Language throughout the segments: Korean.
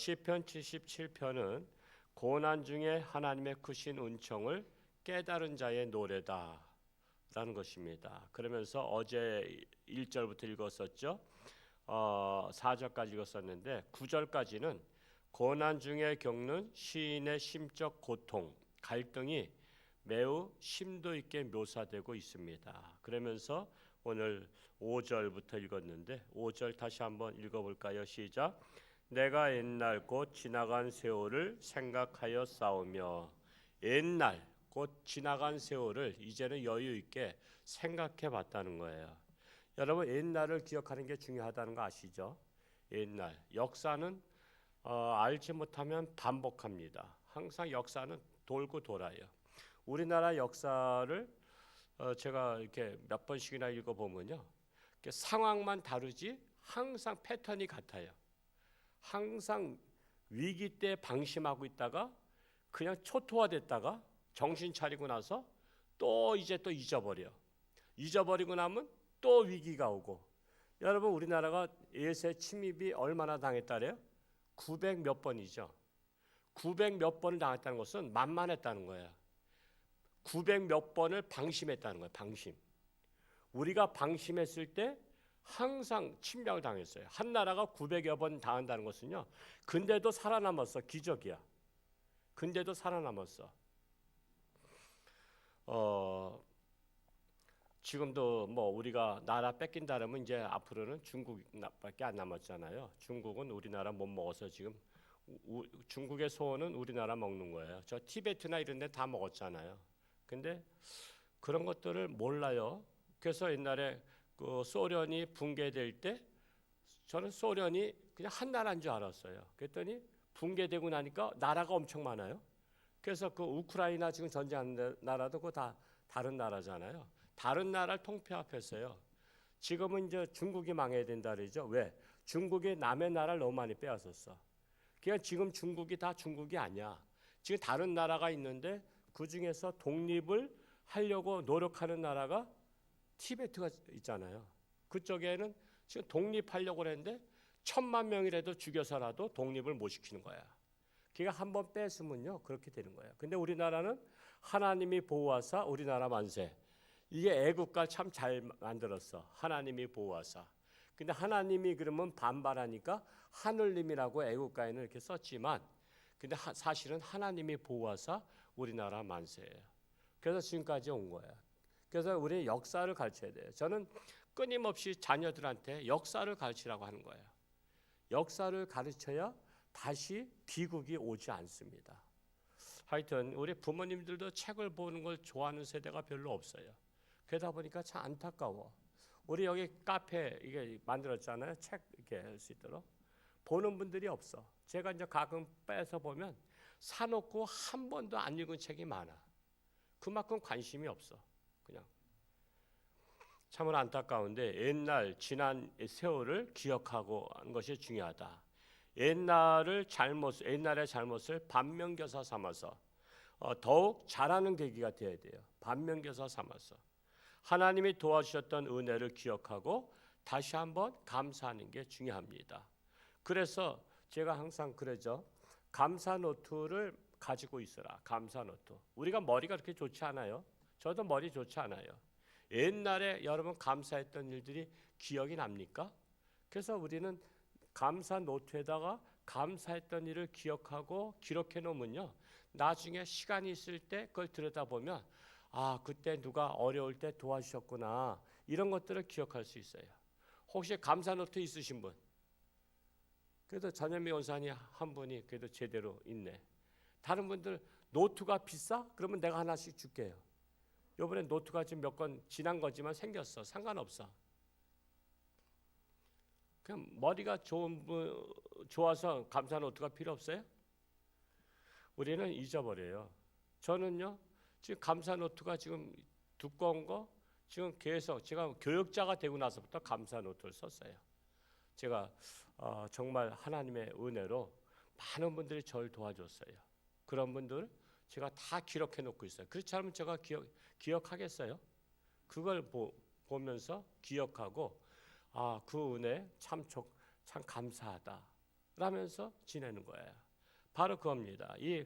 시편 77편은 고난 중에 하나님의 크신 은총을 깨달은 자의 노래다라는 것입니다. 그러면서 어제 1절부터 읽었었죠. 4절까지 읽었었는데 9절까지는 고난 중에 겪는 시인의 심적 고통, 갈등이 매우 심도 있게 묘사되고 있습니다. 그러면서 오늘 5절부터 읽었는데 5절 다시 한번 읽어볼까요? 시작. 내가 옛날 곧 지나간 세월을 생각하여 싸우며, 옛날 곧 지나간 세월을 이제는 여유 있게 생각해 봤다는 거예요. 여러분, 옛날을 기억하는 게 중요하다는 거 아시죠? 옛날 역사는 알지 못하면 반복합니다. 항상 역사는 돌고 돌아요. 우리나라 역사를 제가 이렇게 몇 번씩이나 읽어보면요, 상황만 다르지 항상 패턴이 같아요. 항상 위기 때 방심하고 있다가 그냥 초토화됐다가 정신 차리고 나서 또 잊어버리고 나면 또 위기가 오고. 여러분, 우리나라가 예세 침입이 얼마나 당했다래요? 900 몇 번이죠. 900 몇 번을 당했다는 것은 만만했다는 거예요. 900 몇 번을 방심했다는 거예요. 방심. 우리가 방심했을 때 항상 침략을 당했어요. 한 나라가 900여 번 당한다는 것은요, 근데도 살아남았어. 기적이야. 근데도 살아남았어. 지금도 뭐 우리가 나라 뺏긴다 그러면 이제 앞으로는 중국밖에 안 남았잖아요. 중국은 우리나라 못 먹어서 지금 중국의 소원은 우리나라 먹는 거예요. 저 티베트나 이런 데 다 먹었잖아요. 근데 그런 것들을 몰라요. 그래서 옛날에 그 소련이 붕괴될 때 저는 소련이 그냥 한 나라인 줄 알았어요. 그랬더니 붕괴되고 나니까 나라가 엄청 많아요. 그래서 그 우크라이나 지금 전쟁하는 나라도 그거 다 다른 나라잖아요. 다른 나라를 통폐합했어요. 지금은 이제 중국이 망해야 된다 그러죠. 왜? 중국이 남의 나라를 너무 많이 빼앗았어. 그러니까 지금 중국이 다 중국이 아니야. 지금 다른 나라가 있는데 그 중에서 독립을 하려고 노력하는 나라가 티베트가 있잖아요. 그쪽에는 지금 독립하려고 했는데 1000만 명이라도 죽여서라도 독립을 못 시키는 거야. 그러니까 한번 뺐으면요 그렇게 되는 거예요. 근데 우리나라는 하나님이 보호하사 우리나라 만세. 이게 애국가 참 잘 만들었어. 하나님이 보호하사. 근데 하나님이 그러면 반발하니까 하늘님이라고 애국가에는 이렇게 썼지만, 근데 사실은 하나님이 보호하사 우리나라 만세예요. 그래서 지금까지 온 거예요. 그래서 우리는 역사를 가르쳐야 돼요. 저는 끊임없이 자녀들한테 역사를 가르치라고 하는 거예요. 역사를 가르쳐야 다시 비극이 오지 않습니다. 하여튼 우리 부모님들도 책을 보는 걸 좋아하는 세대가 별로 없어요. 그러다 보니까 참 안타까워. 우리 여기 카페 이게 만들었잖아요. 책 이렇게 할 수 있도록. 보는 분들이 없어. 제가 이제 가끔 빼서 보면 사놓고 한 번도 안 읽은 책이 많아. 그만큼 관심이 없어. 그냥 참으로 안타까운데 옛날 지난 세월을 기억하고 하는 것이 중요하다. 옛날의 잘못을 반면교사 삼아서 더욱 잘하는 계기가 되어야 돼요. 반면교사 삼아서 하나님이 도와주셨던 은혜를 기억하고 다시 한번 감사하는 게 중요합니다. 그래서 제가 항상 그러죠. 감사 노트를 가지고 있어라. 감사 노트. 우리가 머리가 그렇게 좋지 않아요. 저도 머리 좋지 않아요. 옛날에 여러분 감사했던 일들이 기억이 납니까? 그래서 우리는 감사 노트에다가 감사했던 일을 기억하고 기록해 놓으면요, 나중에 시간이 있을 때 그걸 들여다보면 그때 누가 어려울 때 도와주셨구나, 이런 것들을 기억할 수 있어요. 혹시 감사 노트 있으신 분? 그래도 전현미 원사님 한 분이 그래도 제대로 있네. 다른 분들 노트가 비싸? 그러면 내가 하나씩 줄게요. 이번에 노트가 지금 몇 건 지난 거지만 생겼어. 상관없어. 그냥 머리가 좋아서 감사 노트가 필요 없어요? 우리는 잊어버려요. 저는요, 지금 감사 노트가 지금 두꺼운 거 지금 계속 제가 교육자가 되고 나서부터 감사 노트를 썼어요. 제가 정말 하나님의 은혜로 많은 분들이 저를 도와줬어요. 그런 분들 제가 다 기록해 놓고 있어요. 그렇지 않으면 제가 기억하겠어요? 그걸 보면서 기억하고 그 은혜 참 감사하다 라면서 지내는 거예요. 바로 그겁니다. 이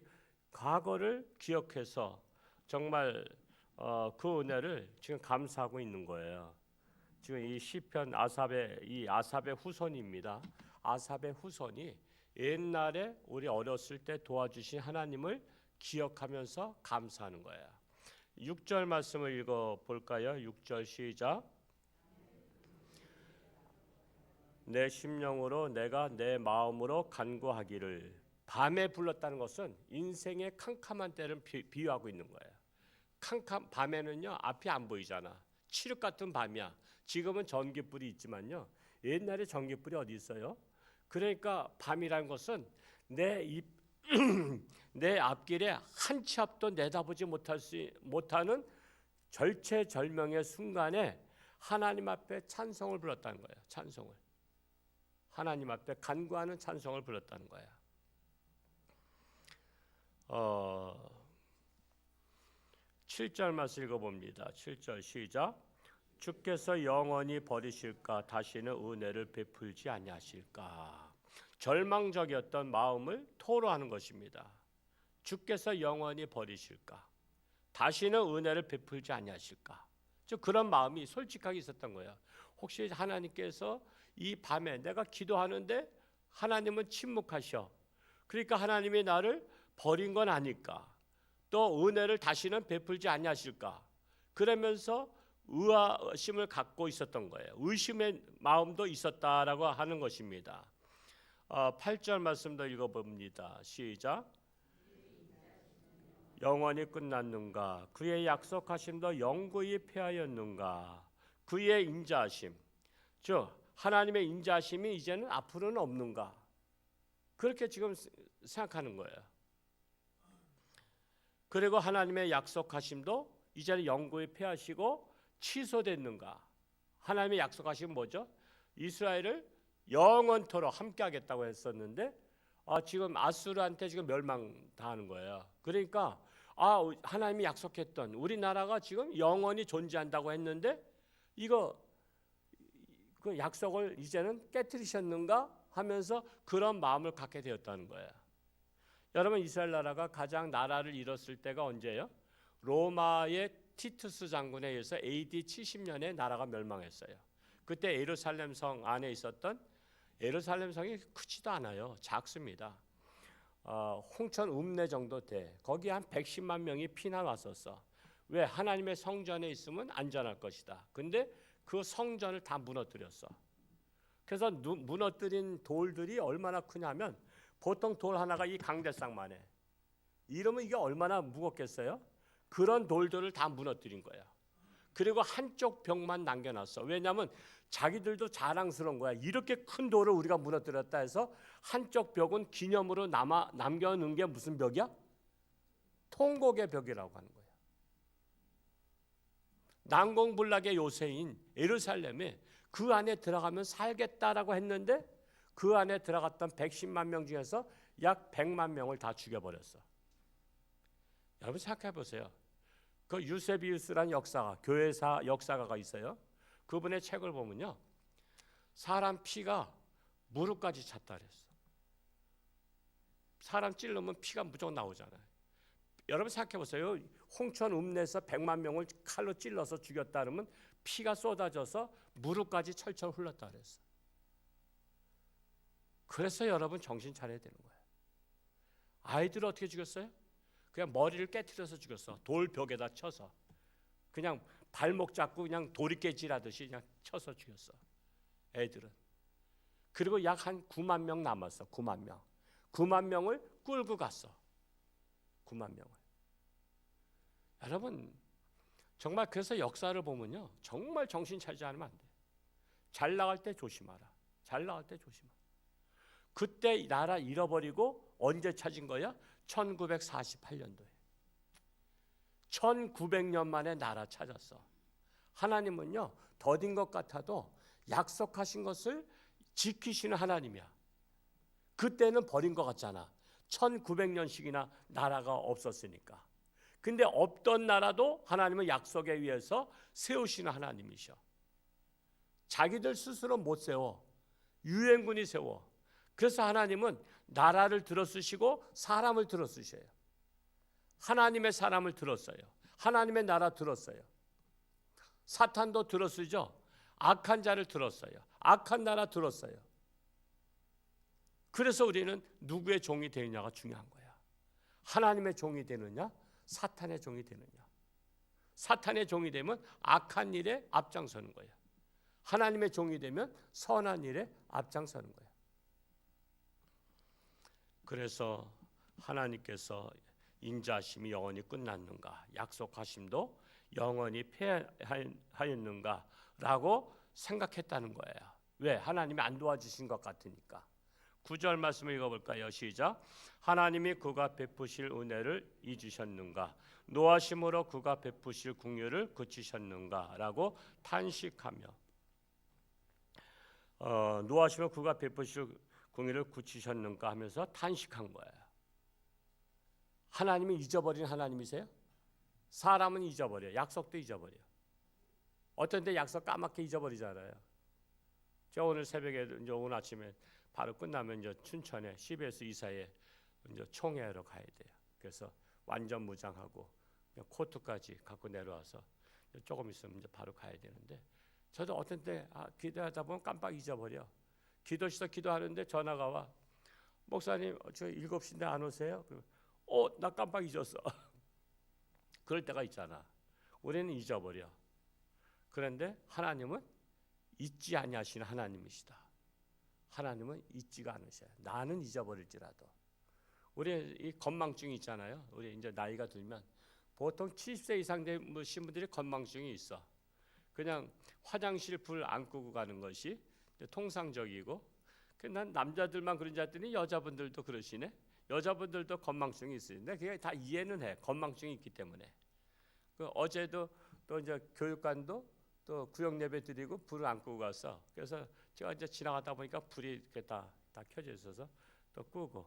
과거를 기억해서 정말 그 은혜를 지금 감사하고 있는 거예요. 지금 이 시편 아삽의 후손입니다. 아삽의 후손이 옛날에 우리 어렸을 때 도와주신 하나님을 기억하면서 감사하는 거예요. 6절 말씀을 읽어 볼까요? 6절 시작. 내 심령으로 내가 내 마음으로 간구하기를. 밤에 불렀다는 것은 인생의 캄캄한 때를 비유하고 있는 거예요. 밤에는요 앞이 안 보이잖아. 칠흑 같은 밤이야. 지금은 전기불이 있지만요 옛날에 전기불이 어디 있어요? 그러니까 밤이라는 것은 내 앞길에 한 치 앞도 내다보지 못하는 절체절명의 순간에 하나님 앞에 찬송을 불렀다는 거예요. 찬송을. 하나님 앞에 간구하는 찬송을 불렀다는 거예요. 7절 말씀 읽어봅니다. 7절 시작. 주께서 영원히 버리실까 다시는 은혜를 베풀지 아니하실까. 절망적이었던 마음을 토로하는 것입니다. 주께서 영원히 버리실까 다시는 은혜를 베풀지 아니하실까. 즉 그런 마음이 솔직하게 있었던 거예요. 혹시 하나님께서 이 밤에 내가 기도하는데 하나님은 침묵하셔. 그러니까 하나님이 나를 버린 건 아닐까. 또 은혜를 다시는 베풀지 아니하실까. 그러면서 의심을 갖고 있었던 거예요. 의심의 마음도 있었다라고 하는 것입니다. 8절 말씀도 읽어봅니다. 시작. 영원히 끝났는가. 그의 약속하심도 영구히 패하였는가. 그의 인자하심, 즉 하나님의 인자하심이 이제는 앞으로는 없는가. 그렇게 지금 생각하는 거예요. 그리고 하나님의 약속하심도 이제는 영구히 패하시고 취소됐는가. 하나님의 약속하심은 뭐죠? 이스라엘을 영원토록 함께하겠다고 했었는데 지금 아수르한테 지금 멸망당하는 거예요. 그러니까 하나님이 약속했던 우리나라가 지금 영원히 존재한다고 했는데 그 약속을 이제는 깨뜨리셨는가 하면서 그런 마음을 갖게 되었다는 거예요. 여러분 이스라엘 나라가 가장 나라를 잃었을 때가 언제예요? 로마의 티투스 장군에 의해서 AD 70년에 나라가 멸망했어요. 그때 예루살렘 성 안에 있었던 예루살렘 성이 크지도 않아요. 작습니다. 홍천 읍내 정도 돼. 거기 한 110만 명이 피난 왔었어. 왜? 하나님의 성전에 있으면 안전할 것이다. 근데 그 성전을 다 무너뜨렸어. 그래서 무너뜨린 돌들이 얼마나 크냐면 보통 돌 하나가 이 강대상만 해. 이러면 이게 얼마나 무겁겠어요? 그런 돌들을 다 무너뜨린 거야. 그리고 한쪽 벽만 남겨놨어. 왜냐하면 자기들도 자랑스러운 거야. 이렇게 큰 돌을 우리가 무너뜨렸다 해서 한쪽 벽은 기념으로 남겨놓은 게 무슨 벽이야? 통곡의 벽이라고 하는 거야. 난공불락의 요새인 예루살렘에 그 안에 들어가면 살겠다라고 했는데 그 안에 들어갔던 110만 명 중에서 약 100만 명을 다 죽여버렸어. 여러분 생각해 보세요. 그 유세비우스라는 교회사 역사가가 있어요. 그분의 책을 보면요, 사람 피가 무릎까지 찼다 그랬어. 사람 찔르면 피가 무조건 나오잖아요. 여러분 생각해 보세요. 홍천 읍내에서 100만 명을 칼로 찔러서 죽였다 그러면 피가 쏟아져서 무릎까지 철철 흘렀다 그랬어. 그래서 여러분 정신 차려야 되는 거예요. 아이들을 어떻게 죽였어요? 그냥 머리를 깨트려서 죽였어. 돌 벽에다 쳐서 그냥 발목 잡고 그냥 도리깨질하듯이 그냥 쳐서 죽였어. 애들은. 그리고 약 한 9만 명 남았어. 9만 명. 9만 명을 끌고 갔어. 9만 명을. 여러분 정말 그래서 역사를 보면요, 정말 정신 차리지 않으면 안 돼. 잘 나갈 때 조심하라. 잘 나갈 때 조심하라. 그때 나라 잃어버리고 언제 찾은 거야? 1948년도에. 1900년 만에 나라 찾았어. 하나님은요, 더딘 것 같아도 약속하신 것을 지키시는 하나님이야. 그때는 버린 것 같잖아. 1900년씩이나 나라가 없었으니까. 근데 없던 나라도 하나님은 약속에 의해서 세우시는 하나님이셔. 자기들 스스로 못 세워. 유엔군이 세워. 그래서 하나님은 나라를 들어쓰시고 사람을 들어쓰셔요. 하나님의 사람을 들었어요. 하나님의 나라 들었어요. 사탄도 들어쓰죠. 악한 자를 들었어요. 악한 나라 들었어요. 그래서 우리는 누구의 종이 되느냐가 중요한 거야. 하나님의 종이 되느냐, 사탄의 종이 되느냐. 사탄의 종이 되면 악한 일에 앞장서는 거야. 하나님의 종이 되면 선한 일에 앞장서는 거야. 그래서 하나님께서 인자하심이 영원히 끝났는가, 약속하심도 영원히 패하였는가라고 생각했다는 거예요. 왜? 하나님이 안 도와주신 것 같으니까. 9절 말씀을 읽어볼까요? 시작. 하나님이 그가 베푸실 은혜를 잊으셨는가, 노하심으로 그가 베푸실 긍휼을 그치셨는가라고 탄식하며, 노하심으로 그가 베푸실 긍휼을 그치셨는가 하면서 탄식한 거예요. 하나님이 잊어버린 하나님이세요? 사람은 잊어버려요. 약속도 잊어버려요. 어떤 때 약속 까맣게 잊어버리잖아요. 저 오늘 새벽에 이제 오늘 아침에 바로 끝나면 이제 춘천에 CBS 이사회 이제 총회하러 가야 돼요. 그래서 완전 무장하고 코트까지 갖고 내려와서 조금 있으면 이제 바로 가야 되는데, 저도 어떤 때 기도하다 보면 깜빡 잊어버려. 기도실에서 기도하는데 전화가 와. 목사님 저 7시인데 안 오세요? 나 깜빡 잊었어. 그럴 때가 있잖아. 우리는 잊어버려. 그런데 하나님은 잊지 아니하시는 하나님이시다. 하나님은 잊지가 않으셔요. 나는 잊어버릴지라도. 우리 이 건망증이 있잖아요. 우리 이제 나이가 들면 보통 70세 이상 되신 분들이 건망증이 있어. 그냥 화장실 불 안 끄고 가는 것이 통상적이고, 난 남자들만 그런지 알았더니 여자분들도 그러시네. 여자분들도 건망증이 있으신데 그게 다 이해는 해. 건망증이 있기 때문에. 어제도 또 이제 교육관도 또 구역 예배 드리고 불을 안 끄고 가서, 그래서 제가 이제 지나가다 보니까 불이 이렇게 다 켜져 있어서 또 끄고,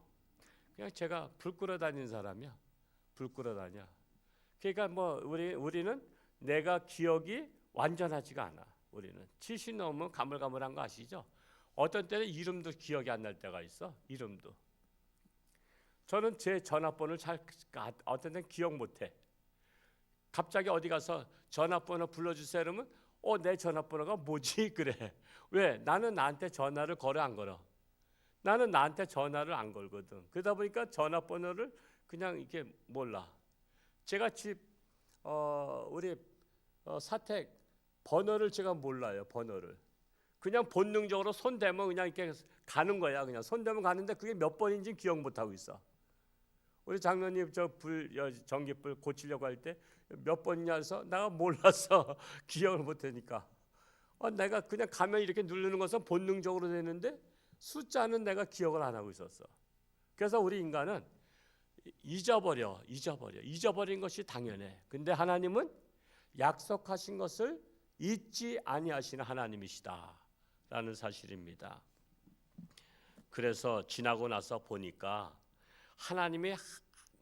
그냥 제가 불 끄러 다니는 사람이야. 불 끄러 다녀. 그러니까 뭐 우리는 내가 기억이 완전하지가 않아. 우리는 70 넘으면 가물가물한 거 아시죠? 어떤 때는 이름도 기억이 안 날 때가 있어. 이름도. 저는 제 전화번호를 어떤 때는 기억 못해. 갑자기 어디 가서 전화번호 불러주세요 그러면 내 전화번호가 뭐지? 그래. 왜? 나는 나한테 전화를 걸어 안 걸어? 나는 나한테 전화를 안 걸거든. 그러다 보니까 전화번호를 그냥 이렇게 몰라. 제가 우리 사택 번호를 제가 몰라요. 번호를. 그냥 본능적으로 손 대면 그냥 이렇게 가는 거야. 그냥 손 대면 가는데 그게 몇 번인지 기억 못 하고 있어. 우리 장로님 저 전기불 고치려고 할 때 몇 번이냐 해서 내가 몰라서 기억을 못 하니까 내가 그냥 가면 이렇게 누르는 것은 본능적으로 되는데 숫자는 내가 기억을 안 하고 있었어. 그래서 우리 인간은 잊어버린 것이 당연해. 근데 하나님은 약속하신 것을 잊지 아니하시는 하나님이시다라는 사실입니다. 그래서 지나고 나서 보니까 하나님이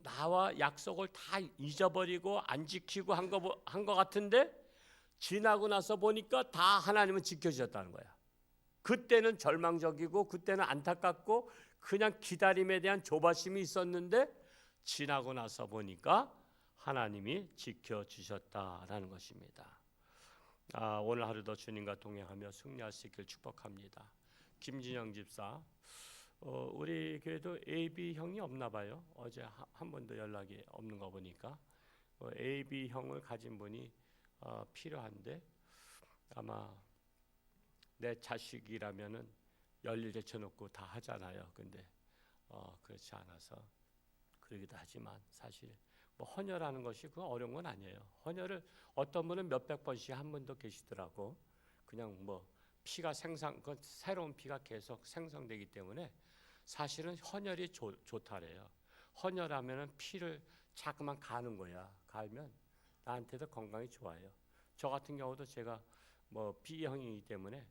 나와 약속을 다 잊어버리고 안 지키고 한 거 같은데, 지나고 나서 보니까 다 하나님은 지켜주셨다는 거야. 그때는 절망적이고 그때는 안타깝고 그냥 기다림에 대한 조바심이 있었는데, 지나고 나서 보니까 하나님이 지켜주셨다라는 것입니다. 오늘 하루도 주님과 동행하며 승리할 수 있기를 축복합니다. 김진영 집사, 우리 교회도 AB 형이 없나 봐요. 어제 한 번도 연락이 없는 거 보니까 AB 형을 가진 분이 필요한데, 아마 내 자식이라면은 열일 제쳐놓고 다 하잖아요. 근데 그렇지 않아서 그러기도 하지만, 사실 뭐 헌혈하는 것이 그 어려운 건 아니에요. 헌혈을 어떤 분은 몇백 번씩 한 분도 계시더라고. 그냥 뭐 피가 그 새로운 피가 계속 생성되기 때문에 사실은 헌혈이 좋다래요. 헌혈하면은 피를 자꾸만 가는 거야. 가면 나한테도 건강이 좋아요. 저 같은 경우도 제가 뭐 B형이기 때문에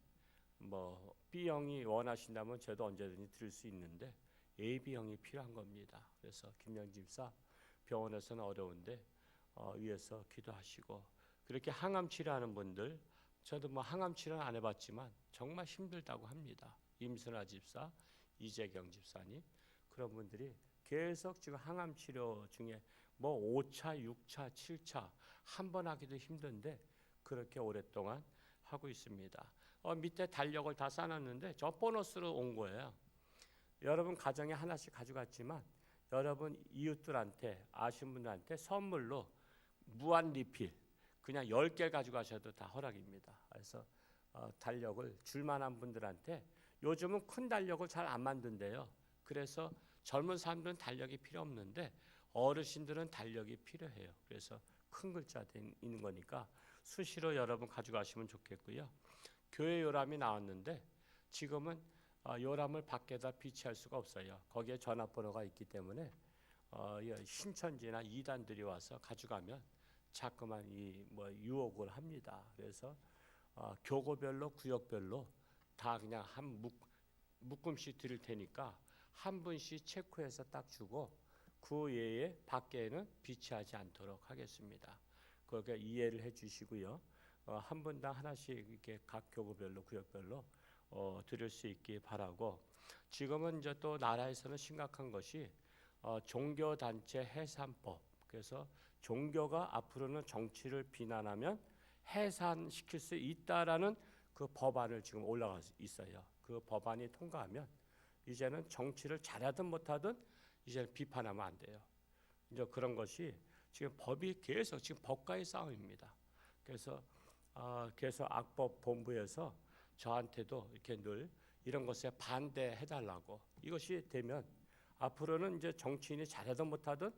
뭐 B형이 원하신다면 저도 언제든지 드릴 수 있는데 AB형이 필요한 겁니다. 그래서 김영 집사 병원에서는 어려운데 위에서 기도하시고, 그렇게 항암 치료하는 분들, 저도 뭐 항암 치료는 안 해봤지만 정말 힘들다고 합니다. 임순아 집사, 이재경 집사님 그런 분들이 계속 지금 항암 치료 중에 뭐 5차, 6차, 7차 한 번 하기도 힘든데 그렇게 오랫동안 하고 있습니다. 밑에 달력을 다 쌓아놨는데 저 보너스로 온 거예요. 여러분 가정에 하나씩 가져갔지만 여러분 이웃들한테 아시는 분들한테 선물로 무한 리필 그냥 10개 가져가셔도 다 허락입니다. 그래서 달력을 줄만한 분들한테 요즘은 큰 달력을 잘 안 만든대요. 그래서 젊은 사람들은 달력이 필요 없는데 어르신들은 달력이 필요해요. 그래서 큰 글자 있는 거니까 수시로 여러분 가져가시면 좋겠고요. 교회 요람이 나왔는데 지금은 요람을 밖에다 비치할 수가 없어요. 거기에 전화번호가 있기 때문에 신천지나 이단들이 와서 가져가면 자꾸만 유혹을 합니다. 그래서 교구별로 구역별로 다 그냥 한 묶음씩 드릴 테니까 한 분씩 체크해서 딱 주고 그 외에 밖에는 비치하지 않도록 하겠습니다. 그러니까 이해를 해주시고요. 한 분당 하나씩 이렇게 각 교구별로 구역별로 드릴 수 있기 바라고 지금은 이제 또 나라에서는 심각한 것이 종교단체 해산법 그래서 종교가 앞으로는 정치를 비난하면 해산시킬 수 있다라는 그 법안을 지금 올라가 있어요. 그 법안이 통과하면 이제는 정치를 잘하든 못하든 이제 비판하면 안 돼요. 이제 그런 것이 지금 법이 계속 지금 법과의 싸움입니다. 그래서 계속 악법본부에서 저한테도 이렇게 늘 이런 것에 반대해달라고 이것이 되면 앞으로는 이제 정치인이 잘하든 못하든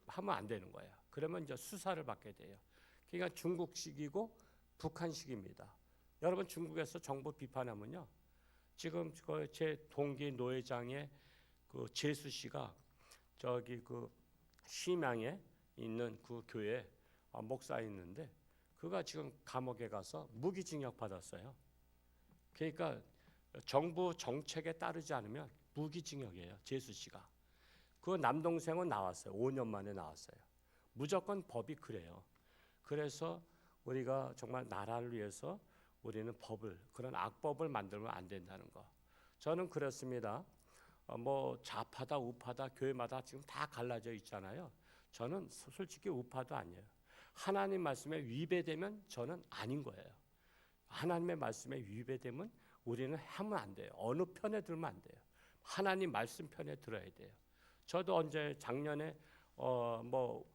하면 안 되는 거예요. 그러면 이제 수사를 받게 돼요. 그러니까 중국식이고 북한식입니다. 여러분 중국에서 정부 비판하면요. 지금 제 동기 노회장의 그 재수 씨가 저기 그 심양에 있는 그 교회 목사 있는데 그가 지금 감옥에 가서 무기징역 받았어요. 그러니까 정부 정책에 따르지 않으면 무기징역이에요. 재수 씨가. 그 남동생은 나왔어요. 5년 만에 나왔어요. 무조건 법이 그래요. 그래서 우리가 정말 나라를 위해서 우리는 그런 악법을 만들면 안 된다는 거. 저는 그렇습니다. 뭐 좌파다 우파다 교회마다 지금 다 갈라져 있잖아요. 저는 솔직히 우파도 아니에요. 하나님 말씀에 위배되면 저는 아닌 거예요. 하나님의 말씀에 위배되면 우리는 하면 안 돼요. 어느 편에 들면 안 돼요. 하나님 말씀 편에 들어야 돼요. 저도 작년에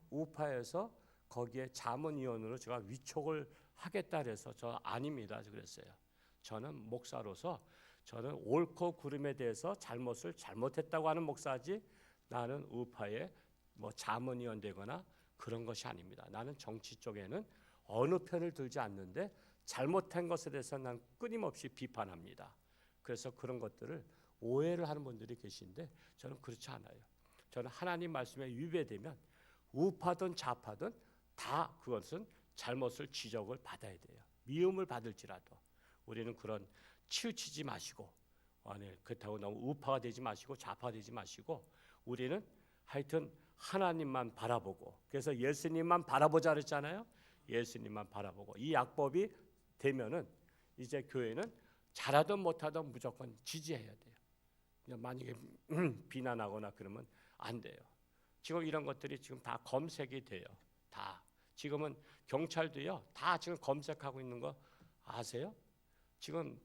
우파에서 거기에 자문위원으로 제가 위촉을 하겠다 그래서 저 아닙니다 그랬어요. 저는 목사로서 저는 옳고 그름에 대해서 잘못을 잘못했다고 하는 목사지 나는 우파의 자문위원 되거나 그런 것이 아닙니다. 나는 정치 쪽에는 어느 편을 들지 않는데 잘못한 것에 대해서 난 끊임없이 비판합니다. 그래서 그런 것들을 오해를 하는 분들이 계신데 저는 그렇지 않아요. 저는 하나님 말씀에 위배되면 우파든 좌파든 다 그것은 잘못을 지적을 받아야 돼요. 미움을 받을지라도 우리는 그런 치우치지 마시고 그렇다고 너무 우파가 되지 마시고 좌파가 되지 마시고 우리는 하여튼 하나님만 바라보고 그래서 예수님만 바라보자 그랬잖아요. 예수님만 바라보고 이 약법이 되면은 이제 교회는 잘하든 못하든 무조건 지지해야 돼요. 만약에 비난하거나 그러면 안 돼요. 지금 이런 것들이 지금 다 검색이 돼요. 다 지금은 경찰도요. 다 지금 검색하고 있는 거 아세요? 지금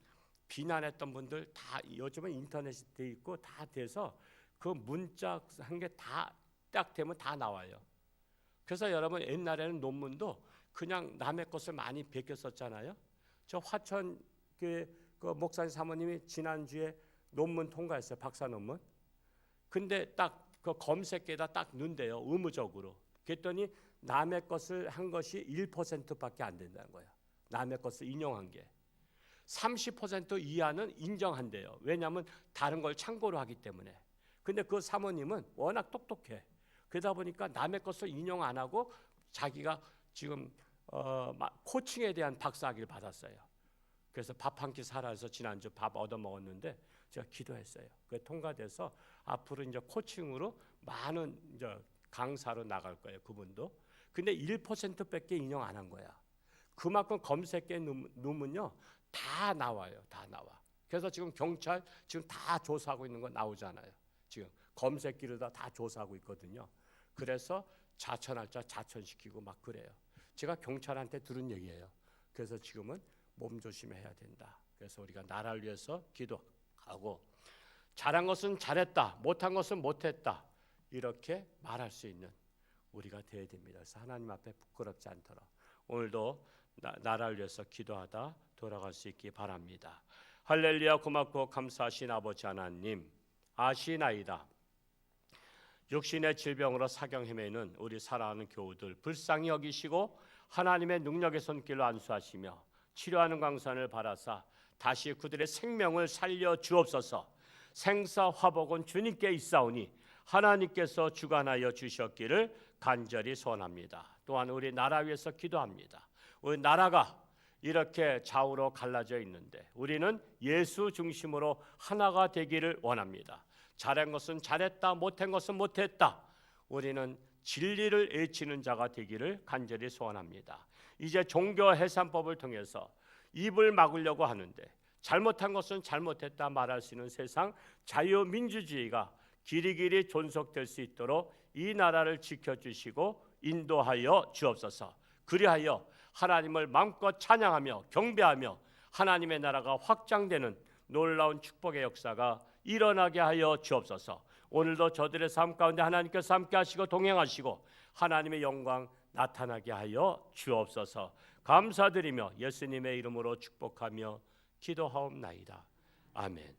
비난했던 분들 다 요즘은 인터넷이 돼 있고 다 돼서 그 문자 한 개 다 딱 되면 다 나와요. 그래서 여러분 옛날에는 논문도 그냥 남의 것을 많이 베꼈었잖아요. 저 화천교회 그 목사님 사모님이 지난주에 논문 통과했어요. 박사 논문. 근데 딱 그 검색에다 딱 넣는데요. 의무적으로. 그랬더니 남의 것을 한 것이 1%밖에 안 된다는 거예요. 남의 것을 인용한 게. 30% 이하는 인정한대요. 왜냐하면 다른 걸 참고로 하기 때문에. 근데 그 사모님은 워낙 똑똑해. 그러다 보니까 남의 것을 인용 안 하고 자기가 지금 코칭에 대한 박사학위를 받았어요. 그래서 밥 한 끼 사라 해서 지난주 밥 얻어 먹었는데 제가 기도했어요. 그게 통과돼서 앞으로 이제 코칭으로 많은 이제 강사로 나갈 거예요. 그분도. 근데 1%밖에 인용 안 한 거야. 그만큼 검색에 넣으면요 다 나와요. 다 나와. 그래서 지금 경찰 지금 다 조사하고 있는 거 나오잖아요. 지금 검색기로다 다 조사하고 있거든요. 그래서 자천할자 자천시키고 막 그래요. 제가 경찰한테 들은 얘기예요. 그래서 지금은 몸조심해야 된다. 그래서 우리가 나라를 위해서 기도하고, 잘한 것은 잘했다, 못한 것은 못했다, 이렇게 말할 수 있는 우리가 되어야 됩니다. 그래서 하나님 앞에 부끄럽지 않도록 오늘도 나라를 위해서 기도하다 돌아갈 수 있기 바랍니다. 할렐루야. 고맙고 감사하신 아버지 하나님, 아시나이다. 육신의 질병으로 사경 헤매는 우리 사랑하는 교우들 불쌍히 여기시고 하나님의 능력의 손길로 안수하시며 치료하는 광선을 바라사 다시 그들의 생명을 살려 주옵소서. 생사화복은 주님께 있사오니 하나님께서 주관하여 주셨기를 간절히 소원합니다. 또한 우리 나라 위해서 기도합니다. 우리 나라가 이렇게 좌우로 갈라져 있는데 우리는 예수 중심으로 하나가 되기를 원합니다. 잘한 것은 잘했다, 못한 것은 못했다, 우리는 진리를 외치는 자가 되기를 간절히 소원합니다. 이제 종교 해산법을 통해서 입을 막으려고 하는데 잘못한 것은 잘못했다 말할 수 있는 세상 자유민주주의가 길이길이 존속될 수 있도록 이 나라를 지켜주시고 인도하여 주옵소서. 그리하여 하나님을 마음껏 찬양하며 경배하며 하나님의 나라가 확장되는 놀라운 축복의 역사가 일어나게 하여 주옵소서. 오늘도 저들의 삶 가운데 하나님께서 함께 하시고 동행하시고 하나님의 영광 나타나게 하여 주옵소서. 감사드리며 예수님의 이름으로 축복하며 기도하옵나이다. 아멘.